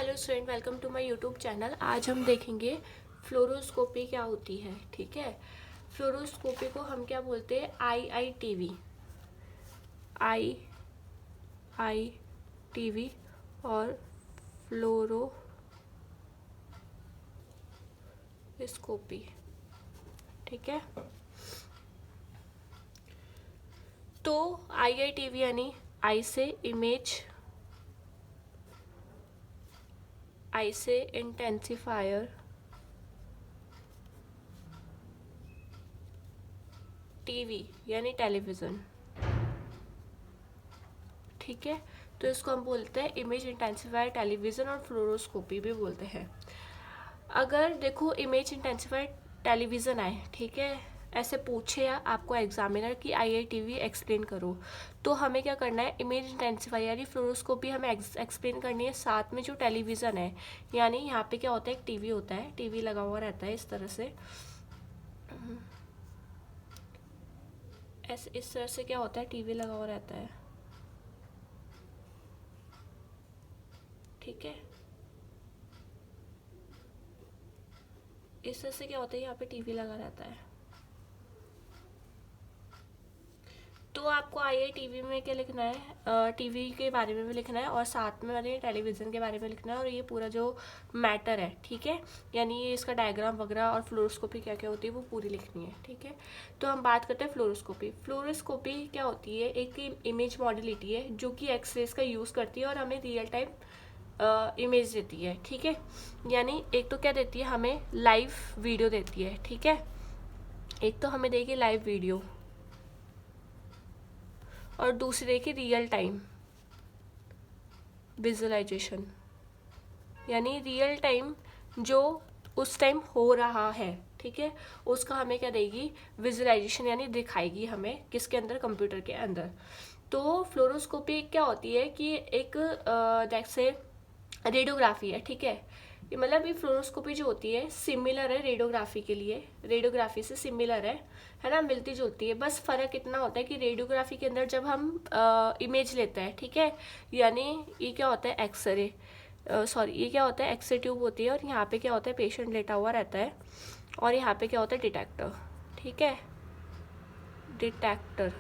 Hello student, welcome to my YouTube channel. आज हम देखेंगे फ्लोरोस्कोपी क्या होती है। ठीक है, फ्लोरोस्कोपी को हम क्या बोलते हैं? आईआईटीवी, आईआईटीवी और फ्लोरोस्कोपी। ठीक है, तो आईआईटीवी यानी आई से इमेज, आई से इंटेंसिफायर, टीवी यानी टेलीविज़न। ठीक है, तो इसको हम बोलते हैं इमेज इंटेंसिफायर टेलीविज़न और फ्लोरोस्कोपी भी बोलते हैं। अगर देखो इमेज इंटेंसिफायर टेलीविज़न आए, ठीक है, ऐसे पूछे या आपको एग्जामिनर की आईआईटीवी एक्सप्लेन करो, तो हमें क्या करना है? इमेज इंटेंसिफायर यानी फ्लोरोस्कोपी हमें एक्सप्लेन करनी है, साथ में जो टेलीविज़न है, यानी यहाँ पे क्या होता है? एक टीवी होता है, टीवी लगा हुआ रहता है इस तरह से, इस तरह से क्या होता है? टीवी लगा हुआ रहता है। ठीक है, इस तरह से क्या होता है? यहाँ पे टीवी लगा रहता है। तो आपको आईआईटीवी में क्या लिखना है? टीवी के बारे में भी लिखना है और साथ में मैंने टेलीविज़न के बारे में लिखना है, और ये पूरा जो मैटर है, ठीक है, यानी ये इसका डायग्राम वगैरह और फ्लोरोस्कोपी क्या क्या होती है वो पूरी लिखनी है। ठीक है, तो हम बात करते हैं फ्लोरोस्कोपी। फ्लोरोस्कोपी क्या होती है? एक इमेज मॉडलिटी है जो कि एक्सरेज का यूज़ करती है और हमें रियल टाइम इमेज देती है। ठीक है, यानी एक तो क्या देती है? हमें लाइव वीडियो देती है। ठीक है, एक तो हमें देगी लाइव वीडियो और दूसरे की रियल टाइम विजुअलाइजेशन, यानी रियल टाइम जो उस टाइम हो रहा है, ठीक है, उसका हमें क्या देगी? विजुअलाइजेशन, यानी दिखाएगी हमें किसके अंदर? कंप्यूटर के अंदर। तो फ्लोरोस्कोपी क्या होती है कि एक जैसे रेडियोग्राफी है। ठीक है, ये मतलब ये फ्लोरोस्कोपी जो होती है सिमिलर है रेडियोग्राफी के लिए, रेडियोग्राफी से सिमिलर है ना, मिलती जुलती है। बस फ़र्क इतना होता है कि रेडियोग्राफी के अंदर जब हम इमेज लेते हैं, ठीक है, यानी ये क्या होता है? एक्सरे, सॉरी, ये क्या होता है? एक्सरे ट्यूब होती है और यहाँ पे क्या होता है? पेशेंट लेटा हुआ रहता है और यहाँ पे क्या होता है? डिटेक्टर। ठीक है, डिटेक्टर,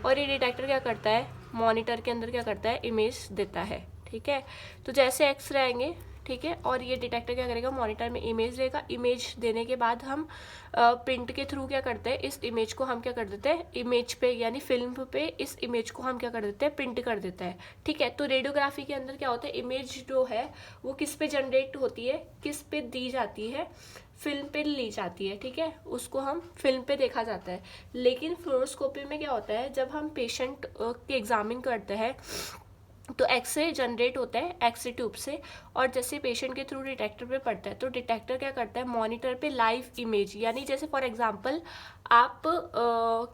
और ये डिटेक्टर क्या करता है? मॉनिटर के अंदर क्या करता है? इमेज देता है। ठीक है, तो जैसे एक्सरे आएंगे, ठीक है, और ये डिटेक्टर क्या करेगा? मॉनिटर में इमेज देगा। इमेज देने के बाद हम प्रिंट के थ्रू क्या करते हैं? इस इमेज को हम क्या कर देते हैं? इमेज पे यानी फिल्म पे इस इमेज को हम क्या कर देते हैं? प्रिंट कर देते हैं। ठीक है, तो रेडियोग्राफी के अंदर क्या होता है? इमेज जो है वो किस पे जनरेट होती है, किस पे दी जाती है? फिल्म पे ली जाती है। ठीक है, उसको हम फिल्म पे देखा जाता है। लेकिन फ्लोरोस्कोपी में क्या होता है? जब हम पेशेंट के एग्जामिन करते हैं तो एक्सरे जनरेट होता है एक्सरे ट्यूब से, और जैसे पेशेंट के थ्रू डिटेक्टर पे पड़ता है, तो डिटेक्टर क्या करता है? मॉनिटर पे लाइव इमेज, यानी जैसे फॉर एग्जांपल आप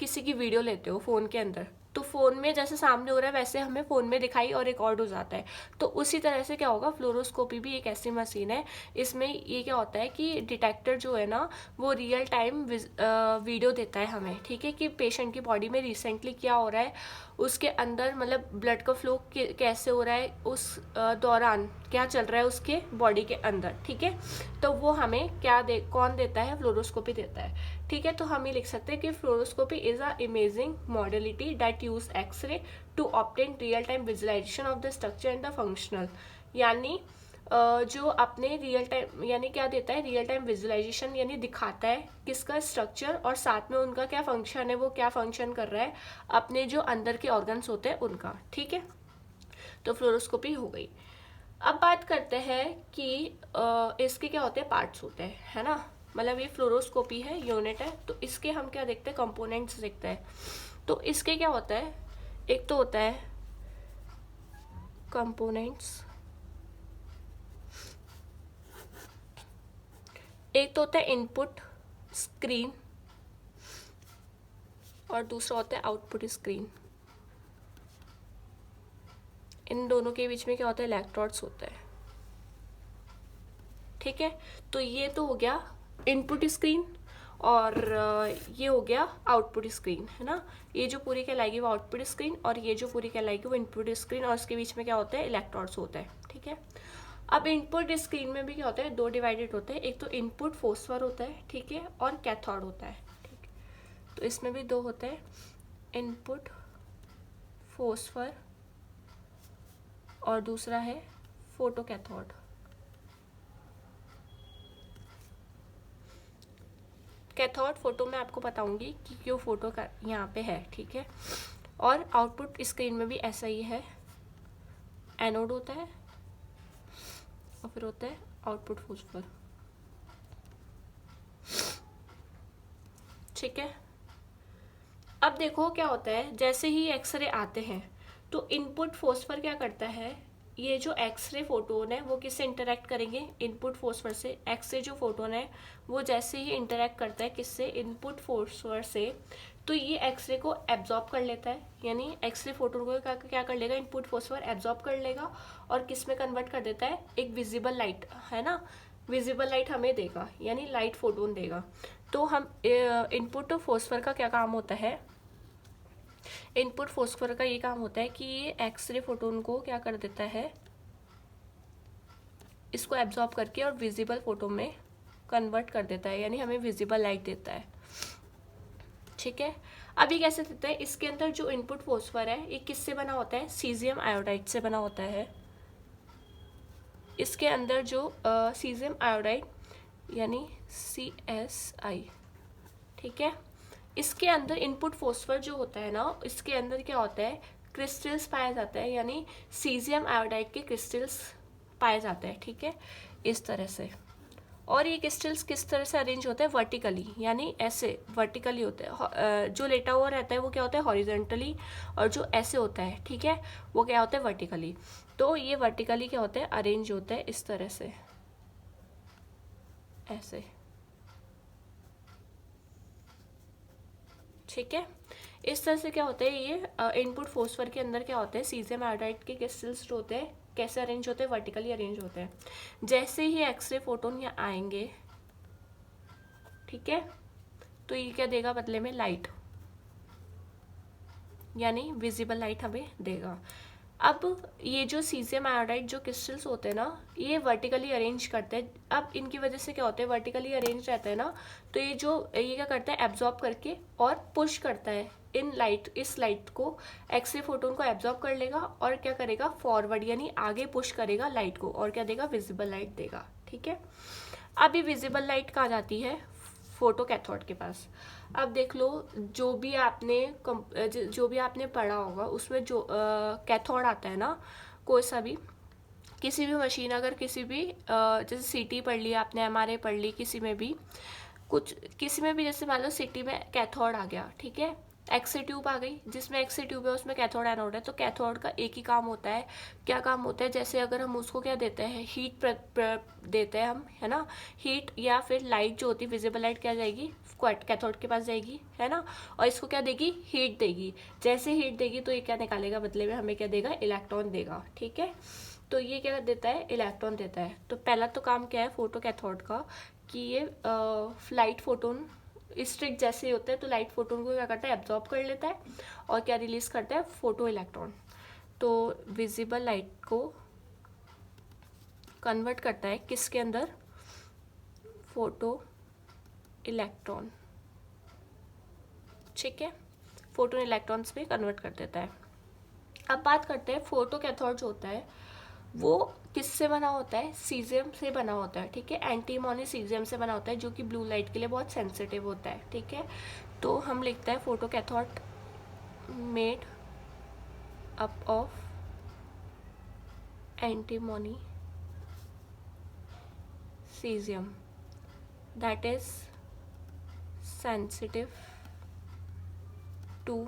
किसी की वीडियो लेते हो फ़ोन के अंदर, तो फ़ोन में जैसे सामने हो रहा है वैसे हमें फ़ोन में दिखाई और रिकॉर्ड हो जाता है। तो उसी तरह से क्या होगा? फ्लोरोस्कोपी भी एक ऐसी मशीन है, इसमें ये क्या होता है कि डिटेक्टर जो है ना वो रियल टाइम वीडियो देता है हमें। ठीक है, कि पेशेंट की बॉडी में रिसेंटली क्या हो रहा है, उसके अंदर मतलब ब्लड का फ्लो कैसे हो रहा है, उस दौरान क्या चल रहा है उसके बॉडी के अंदर। ठीक है, तो वो हमें क्या कौन देता है? फ्लोरोस्कोपी देता है। ठीक है, तो हम ये लिख सकते हैं कि fluoroscopy is a imaging modality that use X ray to obtain real time visualisation of the structure and the functional, यानी जो अपने रियल टाइम यानी क्या देता है? रियल टाइम विजुअलाइजेशन, यानी दिखाता है किसका? स्ट्रक्चर, और साथ में उनका क्या फंक्शन है, वो क्या फंक्शन कर रहा है अपने जो अंदर के ऑर्गन्स होते हैं उनका। ठीक है, तो फ्लोरोस्कोपी हो गई। अब बात करते हैं कि इसके क्या होते हैं? पार्ट्स होते हैं, है ना, मतलब ये फ्लोरोस्कोपी है, यूनिट है, तो इसके हम क्या देखते हैं? कंपोनेंट्स देखते हैं। तो इसके क्या होता है? एक तो होता है कंपोनेंट्स, एक तो होता है इनपुट स्क्रीन और दूसरा होता है आउटपुट स्क्रीन। इन दोनों के बीच में क्या होता है? इलेक्ट्रोड्स होता है। ठीक है, तो ये तो हो गया इनपुट स्क्रीन और ये हो गया आउटपुट स्क्रीन, है ना। ये जो पूरी कहलाएगी वो आउटपुट स्क्रीन और ये जो पूरी कहलाएगी वो इनपुट स्क्रीन, और उसके बीच में क्या होता है? इलेक्ट्रोड्स होता है। ठीक है, अब इनपुट स्क्रीन में भी क्या होता है, दो डिवाइडेड होते हैं, एक तो इनपुट फोस्फर होता है, ठीक है, और कैथोड होता है, ठीक है। तो इसमें भी दो होते हैं, इनपुट फोस्फर और दूसरा है फोटो कैथोड। कैथोड फोटो मैं आपको बताऊंगी कि क्यों फोटो का यहाँ पे है, ठीक है। और आउटपुट स्क्रीन में भी ऐसा ही है, एनोड होता है और फिर होता है आउटपुट फोस्फर, ठीक है। अब देखो क्या होता है, जैसे ही एक्सरे आते हैं तो इनपुट फोस्फर क्या करता है, ये जो एक्सरे फोटोन है वो किससे इंटरेक्ट करेंगे, इनपुट फोस्फर से। एक्सरे जो फोटोन है वो जैसे ही इंटरेक्ट करता है किससे, इनपुट फोस्फर से, तो ये एक्सरे को एब्जॉर्ब कर लेता है, यानी एक्सरे फोटोन को क्या कर लेगा, इनपुट फोस्फर एब्जॉर्ब कर लेगा और किस में कन्वर्ट कर देता है, एक विजिबल लाइट, है ना, विजिबल लाइट हमें देगा, यानी लाइट फोटोन देगा। तो हम इनपुट फोस्फर का क्या काम होता है, इनपुट फोस्फर का ये काम होता है कि ये एक्सरे फोटोन को क्या कर देता है, इसको एब्जॉर्ब करके और विजिबल फोटो में कन्वर्ट कर देता है, यानी हमें विजिबल लाइट देता है, ठीक है। अब ये कैसे देता है, इसके अंदर जो इनपुट फोस्फर है ये किससे बना होता है, सीजियम आयोडाइड से बना होता है। इसके अंदर जो सीजियम आयोडाइड यानी CSI, ठीक है, इसके अंदर इनपुट फोस्फर जो होता है ना, इसके अंदर क्या होता है, क्रिस्टल्स पाया जाता है, यानी सीजियम आयोडाइड के क्रिस्टल्स पाए जाते हैं, ठीक है, इस तरह से। और ये क्रिस्टल्स किस तरह से अरेंज होते हैं, वर्टिकली, यानी ऐसे वर्टिकली होते हैं। जो लेटा हुआ रहता है वो क्या होता है, हॉरिजॉन्टली, और जो ऐसे होता है, ठीक है, वो क्या होता है, वर्टिकली। तो ये वर्टिकली क्या होते हैं, अरेंज होते हैं इस तरह से, ऐसे, ठीक है। इस तरह से क्या होता है, ये इनपुट फोस्फर के अंदर क्या होते हैं, सीजियम आयोडाइड के क्रिस्टल्स होते हैं, कैसे अरेंज होते हैं, वर्टिकली अरेंज होते हैं। जैसे ही एक्सरे फोटोन यहाँ आएंगे, ठीक है, तो ये क्या देगा बदले में, लाइट, यानी विजिबल लाइट हमें देगा। अब ये जो सीजियम आयोडाइड जो क्रिस्टल्स होते हैं ना, ये वर्टिकली अरेंज करते हैं। अब इनकी वजह से क्या होता है, वर्टिकली अरेंज रहता है ना, तो ये क्या करता है, एब्जॉर्ब करके और पुश करता है इस लाइट को, एक्सरे फोटोन को एब्जॉर्ब कर लेगा और क्या करेगा, फॉरवर्ड यानी आगे पुश करेगा लाइट को, और क्या देगा, विजिबल लाइट देगा, ठीक है। अब ये विजिबल लाइट कहाँ जाती है, फोटो कैथोड के पास। अब देख लो, जो भी आपने पढ़ा होगा उसमें जो कैथोड आता है ना, कोई सा भी, किसी भी मशीन, अगर किसी भी जैसे सीटी पढ़ ली आपने, MRI पढ़ ली, किसी में भी जैसे मान लो सिटी में कैथोड आ गया, ठीक है, एक्सरे ट्यूब आ गई, जिसमें एक्सरे ट्यूब है उसमें कैथोड एनोड है। तो कैथोड का एक ही काम होता है, क्या काम होता है, जैसे अगर हम उसको क्या देते हैं, हीट देते हैं हम, है ना, हीट या फिर लाइट जो होती है, विजिबल लाइट क्या जाएगी, कैथोड के पास जाएगी, है ना, और इसको क्या देगी, हीट देगी। जैसे हीट देगी तो ये क्या निकालेगा, बदले में हमें क्या देगा, इलेक्ट्रॉन देगा, ठीक है। तो ये क्या देता है, इलेक्ट्रॉन देता है। तो पहला तो काम क्या है फोटो कैथोड का, कि ये लाइट फोटोन स्ट्रिक जैसे होते हैं, तो लाइट फोटोन को क्या करता है, एब्जॉर्ब कर लेता है और क्या रिलीज करता है, फोटो इलेक्ट्रॉन। तो विजिबल लाइट को कन्वर्ट करता है किसके अंदर, फोटो इलेक्ट्रॉन, ठीक है, फोटोन इलेक्ट्रॉन्स में कन्वर्ट कर देता है। अब बात करते हैं फोटो कैथोड जो होता है वो किससे बना होता है, सीजियम से बना होता है, ठीक है, एंटीमोनी सीजियम से बना होता है, जो कि ब्लू लाइट के लिए बहुत सेंसिटिव होता है, ठीक है। तो हम लिखते हैं photo cathode made up of antimony caesium that is sensitive to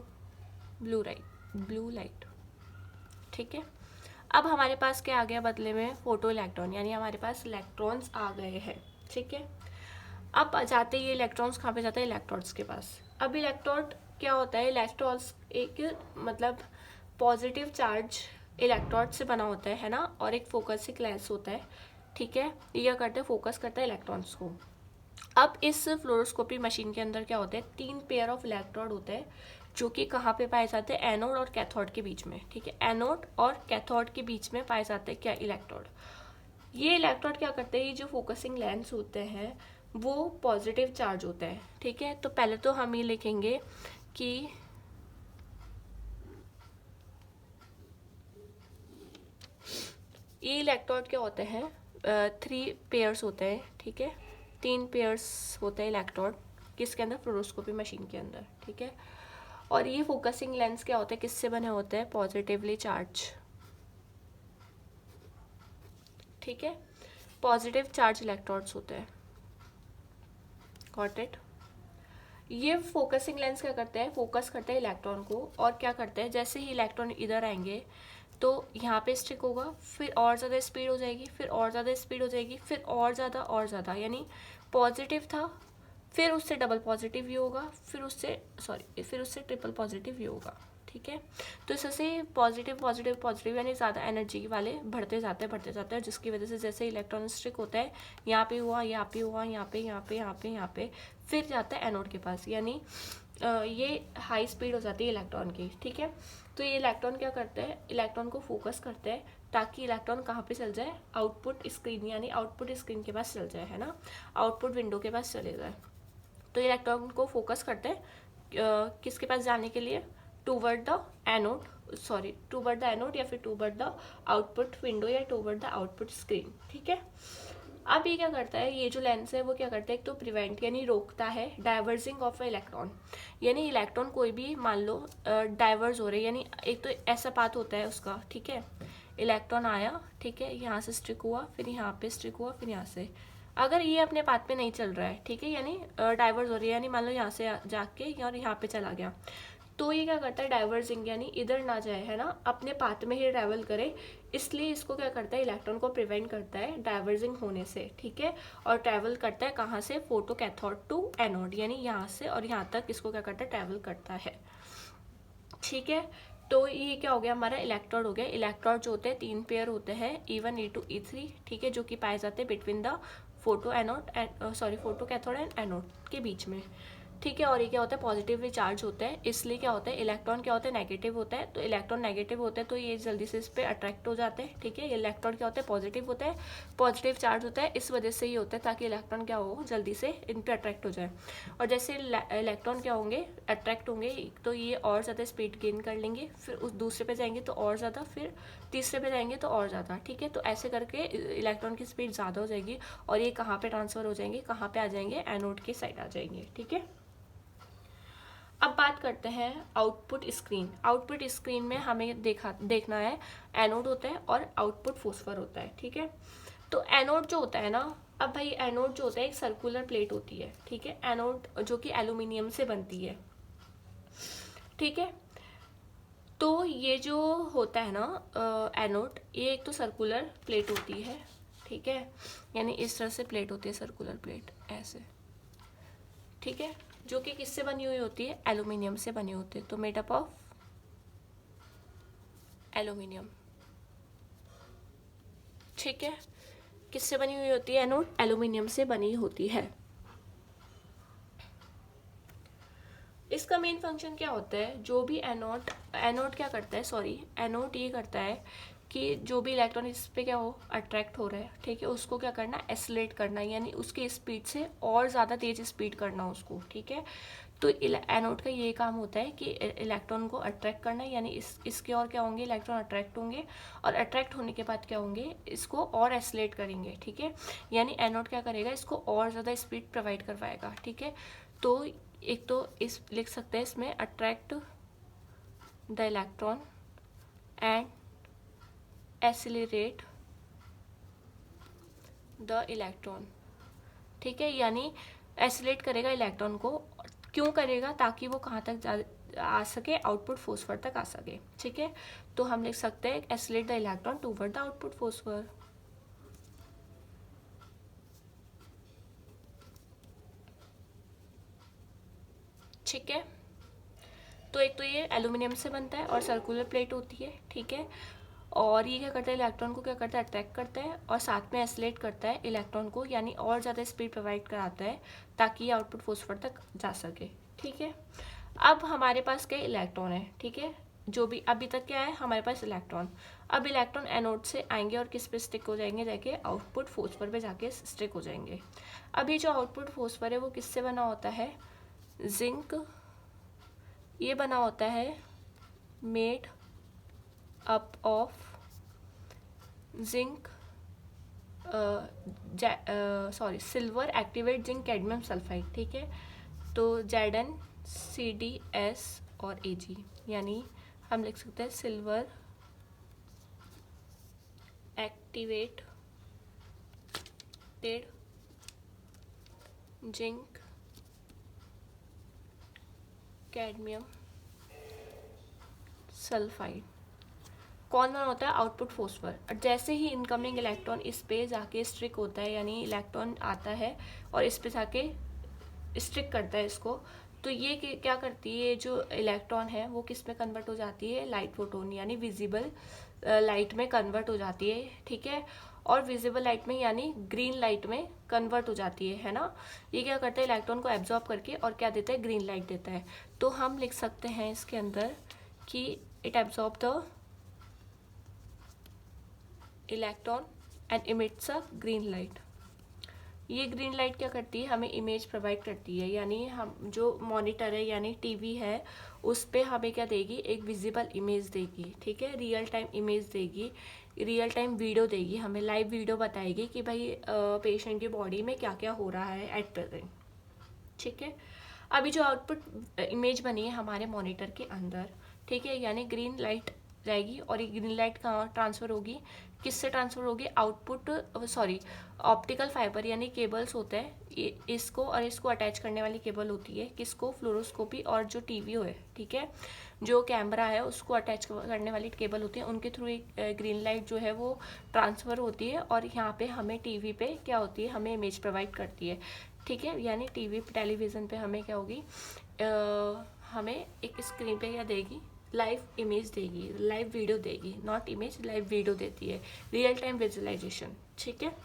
blue light, ठीक है। अब हमारे पास क्या आ गया बदले में, फोटो इलेक्ट्रॉन, यानी हमारे पास इलेक्ट्रॉन्स आ गए हैं, ठीक है। अब जाते ये इलेक्ट्रॉन्स कहाँ पे जाते हैं, इलेक्ट्रोड्स के पास। अब इलेक्ट्रोड क्या होता है, इलेक्ट्रॉन्स एक मतलब पॉजिटिव चार्ज इलेक्ट्रोड से बना होता है ना, और एक फोकसिक लेंस होता है, ठीक है। ये क्या करते हैं, फोकस करता है इलेक्ट्रॉन्स को। अब इस फ्लोरोस्कोपी मशीन के अंदर क्या होता है, 3 पेयर ऑफ इलेक्ट्रोड होते हैं, जो कि कहाँ पे पाए जाते हैं, एनोड और कैथोड के बीच में, ठीक है, एनोड और कैथोड के बीच में पाए जाते हैं क्या, इलेक्ट्रोड। ये इलेक्ट्रोड क्या करते हैं, ये जो फोकसिंग लेंस होते हैं वो पॉजिटिव चार्ज होता है, ठीक है। तो पहले तो हम ये लिखेंगे कि ये इलेक्ट्रोड क्या होते हैं, 3 पेयर्स होते हैं, ठीक है। 3 पेयर्स होते हैं इलेक्ट्रोड किसके अंदर, फ्लोरोस्कोपी मशीन के अंदर, ठीक है। और ये फोकसिंग लेंस क्या होता है, किससे बने होते हैं, पॉजिटिवली चार्ज, ठीक है। पॉजिटिव चार्ज इलेक्ट्रोड्स होते हैं, गॉट इट। ये फोकसिंग लेंस क्या करते हैं, फोकस करते हैं इलेक्ट्रॉन को, और क्या करते हैं, जैसे ही इलेक्ट्रॉन इधर आएंगे तो यहाँ पे स्टिक होगा, फिर और ज़्यादा स्पीड हो जाएगी, फिर और ज़्यादा स्पीड हो जाएगी, फिर और ज़्यादा, यानी पॉजिटिव था, फिर उससे डबल पॉजिटिव भी होगा, फिर उससे ट्रिपल पॉजिटिव भी होगा, ठीक है। तो इससे पॉजिटिव पॉजिटिव पॉजिटिव यानी ज़्यादा एनर्जी वाले बढ़ते जाते हैं, जिसकी वजह से जैसे इलेक्ट्रॉन स्ट्रिक होता है, यहाँ पे हुआ, यहाँ पे हुआ, यहाँ पे, फिर जाता है एनोड के पास, यानी ये हाई स्पीड हो जाती है इलेक्ट्रॉन की, ठीक है। तो ये इलेक्ट्रॉन क्या करते हैं, इलेक्ट्रॉन को फोकस करते हैं ताकि इलेक्ट्रॉन कहाँ पे चल जाए, आउटपुट स्क्रीन, यानी आउटपुट स्क्रीन के पास चल जाए, है ना, आउटपुट विंडो के पास चले जाए। तो इलेक्ट्रॉन को फोकस करते हैं किसके पास जाने के लिए, टूवर्ड द एनोड या फिर टूवर्ड द आउटपुट विंडो या टूवर्ड द आउटपुट स्क्रीन, ठीक है। अब ये क्या करता है, ये जो लेंस है वो क्या करता है, एक तो प्रिवेंट यानी रोकता है डाइवर्जिंग ऑफ इलेक्ट्रॉन, यानी इलेक्ट्रॉन कोई भी मान लो डाइवर्ज हो रहे, यानी एक तो ऐसा पाथ होता है उसका, ठीक है। इलेक्ट्रॉन आया, ठीक है, यहाँ से स्ट्रिक हुआ, फिर यहाँ पे स्ट्रिक हुआ, फिर यहाँ से, अगर ये अपने पाथ पे नहीं चल रहा है, ठीक है, यानी डाइवर्ज हो रही है, यानी मान लो यहाँ से जाके और यहाँ पे चला गया, तो ये क्या करता है, डाइवर्जिंग यानी इधर ना जाए, है ना, अपने पाथ में ही ट्रैवल करे, इसलिए इसको क्या करता है, इलेक्ट्रॉन को प्रिवेंट करता है डाइवर्जिंग होने से, ठीक है। और ट्रैवल करता है कहाँ से, फोटो कैथोड टू एनोड, यानी यहाँ से और यहाँ तक इसको क्या करता है, ट्रैवल करता है, ठीक है। तो ये क्या हो गया, हमारा इलेक्ट्रोड हो गया। इलेक्ट्रोड जो होते हैं 3 पेयर होते हैं, E1 E2 E3, ठीक है, जो कि पाए जाते हैं between the photo cathode and anode के बीच में, ठीक है। और ये क्या होता है, पॉजिटिवली चार्ज होता है, इसलिए क्या होता है, इलेक्ट्रॉन क्या होता है, नेगेटिव होता है, तो इलेक्ट्रॉन नेगेटिव होता है तो ये जल्दी से इस पर अट्रैक्ट हो जाते हैं, ठीक है। इलेक्ट्रॉन क्या होता है, पॉजिटिव होता है, पॉजिटिव चार्ज होता है, इस वजह से ये होता है ताकि इलेक्ट्रॉन क्या हो, जल्दी से इन पर अट्रैक्ट हो जाए। और जैसे इलेक्ट्रॉन क्या होंगे, अट्रैक्ट होंगे, तो ये और ज़्यादा स्पीड गेन कर लेंगे, फिर उस दूसरे पे जाएंगे तो और ज़्यादा, फिर तीसरे पे जाएंगे तो और ज़्यादा, ठीक है। तो ऐसे करके इलेक्ट्रॉन की स्पीड ज़्यादा हो जाएगी और ये कहाँ पे ट्रांसफ़र हो जाएंगे, कहाँ पे आ जाएंगे, एनोड की साइड आ जाएंगे, ठीक है। अब बात करते हैं आउटपुट स्क्रीन। आउटपुट स्क्रीन में हमें देखना है, एनोड होता है और आउटपुट फॉस्फर होता है, ठीक है। तो एनोड जो होता है ना, अब भाई एनोड जो होता है एक सर्कुलर प्लेट होती है, ठीक है, एनोड जो कि एल्यूमिनियम से बनती है, ठीक है। तो ये जो होता है ना एनोड, ये एक तो सर्कुलर प्लेट होती है, ठीक है, यानी इस तरह से प्लेट होती है, सर्कुलर प्लेट ऐसे, ठीक है, जो कि किससे बनी हुई होती है, एल्यूमिनियम से बनी होती है, तो मेड अप ऑफ एल्यूमिनियम, ठीक है। किससे बनी हुई होती है एनोड, एल्यूमिनियम से बनी होती है। इसका मेन फंक्शन क्या होता है, जो भी एनोड क्या करता है, एनोड ये करता है कि जो भी इलेक्ट्रॉन इस पे क्या हो, अट्रैक्ट हो रहा है, ठीक है, उसको क्या करना, एसिलेट करना, यानी उसकी स्पीड से और ज़्यादा तेज स्पीड करना उसको, ठीक है। तो एनोड का ये काम होता है कि इलेक्ट्रॉन को अट्रैक्ट करना, यानी इसके और क्या होंगे, इलेक्ट्रॉन अट्रैक्ट होंगे, और अट्रैक्ट होने के बाद क्या होंगे, इसको और एसिलेट करेंगे, ठीक है, यानी एनोड क्या करेगा, इसको और ज़्यादा स्पीड प्रोवाइड करवाएगा, ठीक है। तो एक तो इस लिख सकते हैं इसमें, attract the electron and accelerate the electron, ठीक है, यानी एसिलेट करेगा इलेक्ट्रॉन को, क्यों करेगा, ताकि वो कहाँ तक आ सके, आउटपुट फॉस्फर तक आ सके, ठीक है। तो हम लिख सकते हैं oscillate the electron toward the output phosphor, ठीक है। तो एक तो ये एल्यूमिनियम से बनता है और सर्कुलर प्लेट होती है, ठीक है। और ये क्या करता है, इलेक्ट्रॉन को क्या करता है, अट्रैक्ट करता है, और साथ में एसिलेट करता है इलेक्ट्रॉन को, यानी और ज़्यादा स्पीड प्रोवाइड कराता है ताकि ये आउटपुट फॉस्फर तक जा सके, ठीक है। अब हमारे पास क्या इलेक्ट्रॉन है, ठीक है, जो भी अभी तक क्या है हमारे पास इलेक्ट्रॉन, अब इलेक्ट्रॉन एनोड से आएंगे और किस पे स्टिक हो जाएंगे, जाके आउटपुट फॉस्फर पे जाके स्टिक हो जाएंगे। अब ये जो आउटपुट फॉस्फर है वो किससे बना होता है, जिंक, ये बना होता है made up of zinc silver activate zinc cadmium sulphide, ठीक है। तो ZnCdS और Ag, यानी हम लिख सकते हैं silver activated zinc cadmium sulphide. कौन बना होता है, आउटपुट फॉस्फर। और जैसे ही इनकमिंग इलेक्ट्रॉन इस पे जाके स्ट्रिक होता है, यानी इलेक्ट्रॉन आता है और इस पे जाके स्ट्रिक करता है इसको, तो ये क्या करती है, जो इलेक्ट्रॉन है वो किस में कन्वर्ट हो जाती है, लाइट फोटोन यानी विजिबल लाइट में कन्वर्ट हो जाती है, ठीक है। और विजिबल लाइट में यानी ग्रीन लाइट में कन्वर्ट हो जाती है ना। ये क्या करता है, इलेक्ट्रॉन को एब्जॉर्ब करके और क्या देता है, ग्रीन लाइट देता है। तो हम लिख सकते हैं इसके अंदर कि it absorb the electron and emits a green light. ये ग्रीन लाइट क्या करती है, हमें इमेज प्रोवाइड करती है, यानी हम जो मॉनिटर है यानी टीवी है उस पे हमें क्या देगी, एक विजिबल इमेज देगी, ठीक है, रियल टाइम इमेज देगी, रियल टाइम वीडियो देगी, हमें लाइव वीडियो बताएगी कि भाई पेशेंट की बॉडी में क्या क्या हो रहा है एट प्रेजेंट, ठीक है। अभी जो आउटपुट इमेज बनी है हमारे मॉनिटर के अंदर, ठीक है, यानी ग्रीन लाइट जाएगी और ये ग्रीन लाइट कहाँ ट्रांसफ़र होगी, किससे ट्रांसफ़र होगी, आउटपुट ऑप्टिकल फाइबर यानी केबल्स होते हैं, इसको और इसको अटैच करने वाली केबल होती है, किसको, फ्लोरोस्कोपी और जो टीवी है, ठीक है, जो कैमरा है उसको अटैच करने वाली केबल होती है, उनके थ्रू एक ग्रीन लाइट जो है वो ट्रांसफ़र होती है और यहाँ पे हमें टीवी पे क्या होती है, हमें इमेज प्रोवाइड करती है, ठीक है। यानी टीवी टेलीविज़न पे हमें क्या होगी, हमें एक स्क्रीन पे क्या देगी, लाइव इमेज देगी, लाइव वीडियो देगी, नॉट इमेज, लाइव वीडियो देती है, रियल टाइम विजुअलाइजेशन, ठीक है।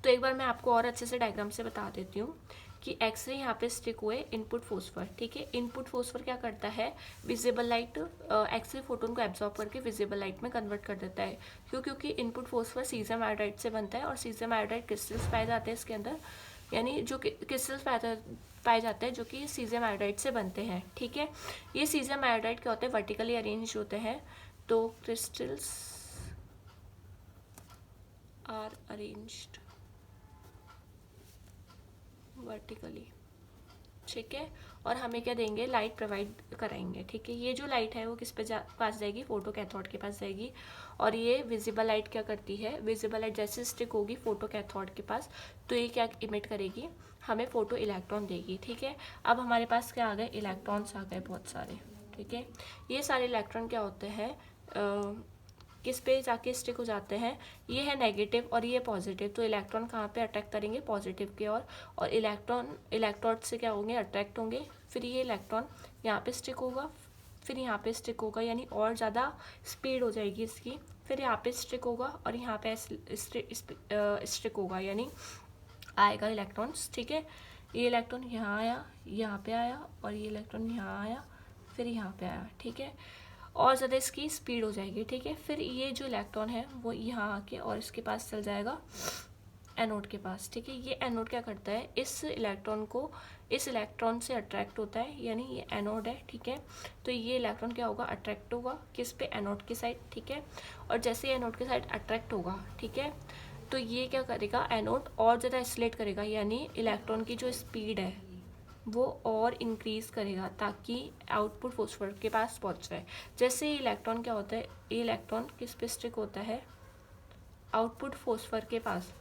तो एक बार मैं आपको और अच्छे से डायग्राम से बता देती हूँ कि एक्सरे यहाँ पे स्टिक हुए इनपुट फॉस्फर, ठीक है। इनपुट फॉस्फर क्या करता है, विजिबल लाइट एक्सरे फोटोन को एब्जॉर्ब करके विजिबल लाइट में कन्वर्ट कर देता है। क्योंकि इनपुट फॉस्फर सीजियम आयोडाइड से बनता है और सीजियम आयोडाइड क्रिस्टल्स पाए जाते हैं इसके अंदर, यानी जो क्रिस्टल्स पाए जाते हैं जो कि सीजियम आयोडाइड से बनते हैं, ठीक है। ये सीजियम आयोडाइड क्या होते हैं, वर्टिकली अरेंज होते हैं, तो क्रिस्टल्स आर अरेंज्ड वर्टिकली, ठीक है। और हमें क्या देंगे, लाइट प्रोवाइड कराएंगे, ठीक है। ये जो लाइट है वो किस पे पास जाएगी, फोटो कैथोड के पास जाएगी। और ये विजिबल लाइट क्या करती है, विजिबल लाइट जैसे स्टिक होगी फोटो कैथोड के पास तो ये क्या इमिट करेगी, हमें फोटो इलेक्ट्रॉन देगी, ठीक है। अब हमारे पास क्या आ गए, इलेक्ट्रॉन्स आ गए बहुत सारे, ठीक है। ये सारे इलेक्ट्रॉन क्या होते हैं, किस पे जाके स्टिक हो जाते हैं, ये है नेगेटिव और ये पॉजिटिव। तो इलेक्ट्रॉन कहाँ पे अट्रैक्ट करेंगे, पॉजिटिव की ओर, और इलेक्ट्रॉन इलेक्ट्रोड से क्या होंगे, अट्रैक्ट होंगे। फिर ये इलेक्ट्रॉन यहाँ पे स्टिक होगा, फिर यहाँ पे स्टिक होगा, यानी और ज़्यादा स्पीड हो जाएगी इसकी, फिर यहाँ पे स्टिक होगा और यहाँ पे स्टिक होगा, यानी आएगा इलेक्ट्रॉन्स, ठीक है। ये इलेक्ट्रॉन यहाँ आया, यहाँ पे आया, और ये इलेक्ट्रॉन यहाँ आया, फिर यहाँ पे आया, ठीक है, और ज़्यादा इसकी स्पीड हो जाएगी, ठीक है। फिर ये जो इलेक्ट्रॉन है वो यहाँ आके और इसके पास चल जाएगा एनोड के पास, ठीक है। ये एनोड क्या करता है, इस इलेक्ट्रॉन को इस इलेक्ट्रॉन से अट्रैक्ट होता है, यानी ये एनोड है, ठीक है। तो ये इलेक्ट्रॉन क्या होगा, अट्रैक्ट होगा किस पे, एनोड की साइड, ठीक है। और जैसे एनोड की साइड अट्रैक्ट होगा, ठीक है, तो ये क्या करेगा, एनोड और ज़्यादा एक्सीलरेट करेगा, यानी इलेक्ट्रॉन की जो स्पीड है वो और इंक्रीज़ करेगा ताकि आउटपुट फॉस्फर के पास पहुंच जाए। जैसे इलेक्ट्रॉन क्या होता है, ये इलेक्ट्रॉन किस पे स्टिक होता है, आउटपुट फॉस्फर के पास।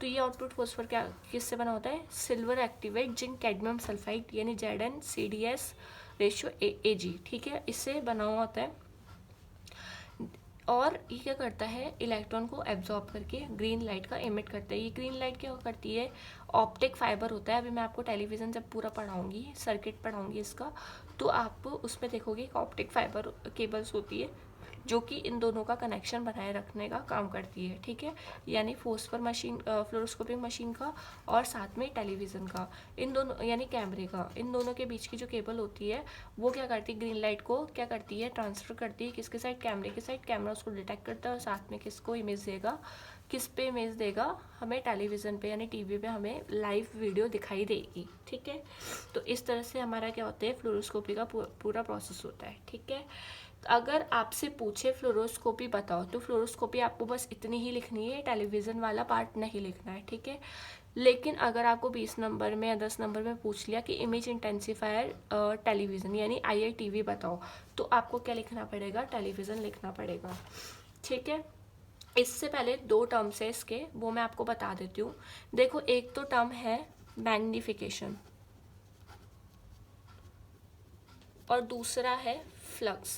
तो ये आउटपुट फॉस्फर क्या किससे बना होता है, silver activate zinc cadmium sulphide यानी ZnCdS रेशियो Ag, ठीक है, इससे बना हुआ होता है। और ये क्या करता है, इलेक्ट्रॉन को एब्जॉर्ब करके ग्रीन लाइट का एमिट करता है। ये ग्रीन लाइट क्या करती है, ऑप्टिक फाइबर होता है। अभी मैं आपको टेलीविज़न जब पूरा पढ़ाऊंगी, सर्किट पढ़ाऊंगी इसका, तो आप उसमें देखोगे कि ऑप्टिक फाइबर केबल्स होती है, जो कि इन दोनों का कनेक्शन बनाए रखने का काम करती है, ठीक है। यानी फोस्फर मशीन, फ्लोरोस्कोपिक मशीन का और साथ में टेलीविज़न का, इन दोनों यानी कैमरे का, इन दोनों के बीच की जो केबल होती है वो क्या करती है, ग्रीन लाइट को क्या करती है, ट्रांसफ़र करती है किसके साइड, कैमरे के साइड। कैमरा उसको डिटेक्ट करता है और साथ में किसको इमेज देगा, किस पे इमेज देगा, हमें टेलीविज़न पे यानी टीवी पे हमें लाइव वीडियो दिखाई देगी, ठीक है। तो इस तरह से हमारा क्या होता है, फ्लोरोस्कोपी का पूरा प्रोसेस होता है, ठीक है। अगर आपसे पूछे फ्लोरोस्कोपी बताओ, तो फ्लोरोस्कोपी आपको बस इतनी ही लिखनी है, टेलीविज़न वाला पार्ट नहीं लिखना है, ठीक है। लेकिन अगर आपको 20 नंबर में या 10 नंबर में पूछ लिया कि इमेज इंटेंसिफायर टेलीविज़न यानी IITV बताओ, तो आपको क्या लिखना पड़ेगा, टेलीविज़न लिखना पड़ेगा, ठीक है। इससे पहले 2 टर्म्स है इसके, वो मैं आपको बता देती हूँ। देखो, एक तो टर्म है मैग्निफिकेशन और दूसरा है फ्लक्स।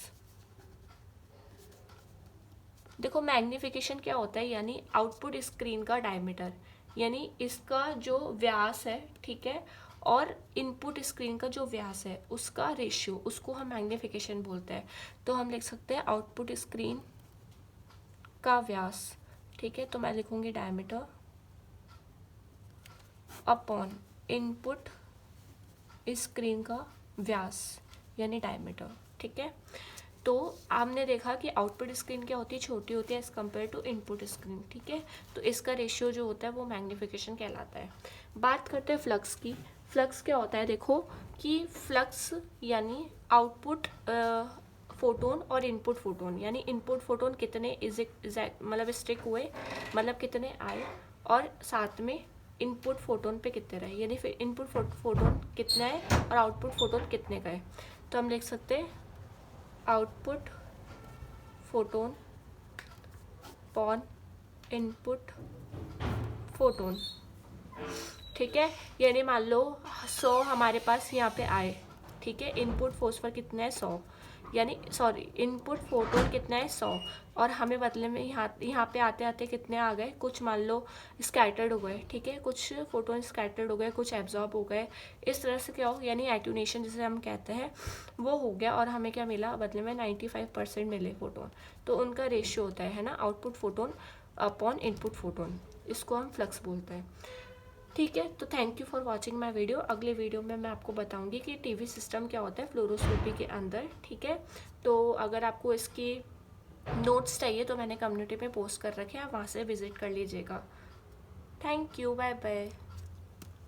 देखो, मैग्निफिकेशन क्या होता है, यानी आउटपुट स्क्रीन का डायमीटर, यानी इसका जो व्यास है, ठीक है, और इनपुट स्क्रीन का जो व्यास है उसका रेशियो, उसको हम मैग्निफिकेशन बोलते हैं। तो हम लिख सकते हैं आउटपुट स्क्रीन का व्यास, ठीक है। तो मैं लिखूंगी डायमीटर अपॉन इनपुट स्क्रीन का व्यास यानी डायमीटर, ठीक है। तो आपने देखा कि आउटपुट स्क्रीन क्या होती है, छोटी होती है as compare to input screen, ठीक है। तो इसका रेशियो जो होता है वो मैग्निफिकेशन कहलाता है। बात करते हैं फ्लक्स की। फ्लक्स क्या होता है, देखो कि फ्लक्स यानी आउटपुट फोटोन और इनपुट फोटोन, यानी इनपुट फोटोन कितने मतलब स्टिक हुए, मतलब कितने आए, और साथ में इनपुट फोटोन पे कितने रहे, यानी फिर इनपुट फोटोन कितने आए और आउटपुट फोटोन कितने गए। तो हम लिख सकते हैं output photon upon input photon, ठीक है। यानी मान लो 100 हमारे पास यहाँ पे आए, ठीक है। इनपुट फोस्फर कितना है 100, यानी सॉरी इनपुट फोटोन कितना है 100, और हमें बदले में यहाँ पे आते आते कितने आ गए, कुछ मान लो स्कैटर्ड हो गए, ठीक है, कुछ फोटोन स्कैटर्ड हो गए, कुछ एब्जॉर्ब हो गए। इस तरह से क्या हो, यानी एट्यूनेशन जिसे हम कहते हैं वो हो गया, और हमें क्या मिला बदले में, 95% मिले फोटोन। तो उनका रेशियो होता है ना output photon upon input photon, इसको हम फ्लक्स बोलते हैं, ठीक है। तो thank you for watching my video. अगले वीडियो में मैं आपको बताऊंगी कि टीवी सिस्टम क्या होता है फ्लोरोस्कोपी के अंदर, ठीक है। तो अगर आपको इसकी नोट्स चाहिए तो मैंने कम्युनिटी में पोस्ट कर रखे हैं, आप वहाँ से विजिट कर लीजिएगा। Thank you, bye bye.